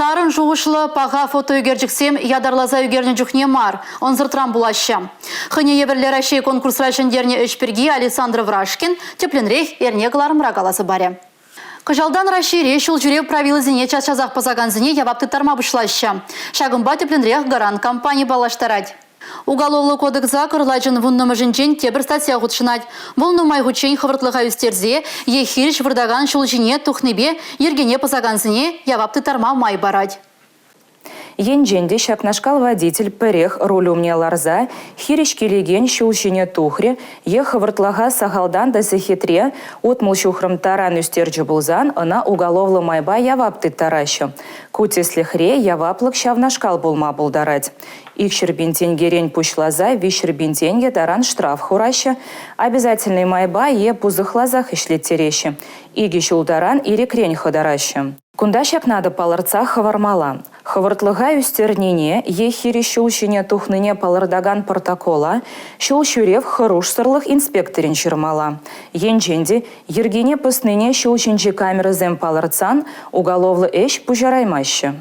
Сарын жуғышлы паға фото үгерджіксем ядарлаза үгерні жүхне мар, онзыртран булаща. Хыне еверлер әшей конкурс райшындерне үшпірге Александр Врашкин тепленрейх ерне ғыларым рағаласы баре. Кыжалдан рашире шул жүрек правилызіне чашазақ пазаганзіне явапты тарма бұшлаща. Шагымба тепленрейх гаран компания балаштарад. Уголовный кодекса кырлайжын вуннымы жинчен тебір статья ғутшынад. Волну майгучен хывыртлыға үстерзе, ехиріш вырдаган шул жине тухнебе ергене пазаганзіне явапты тарма май барад. Енженде шакнашкал водитель перех рулю мне ларза, хириш келеген шулшине тухре, ехавыртлага сахалдан да захитре, отмыл шухрым таран үстерджі булзан, ына уголовлы майба явапты таращу. Кутеслихре яваплык шавнашкал булма булдарать. Икшербинтен герень пушлаза, вишербинтенге таран штраф хураща, обязательный майба е пузыхлазах ишлеттерещи. Иги шулдаран ири крень ходараща. Кундашак надо паларца хавармала. Хавартлыга үстернине, ехири шулшине тухныне палардаган протокола, шулшурев харушсырлых инспекторин шырмала. Енженде, ергене пысныне шулшинчи камеры зем паларцан, уголовлы эш пужараймаща.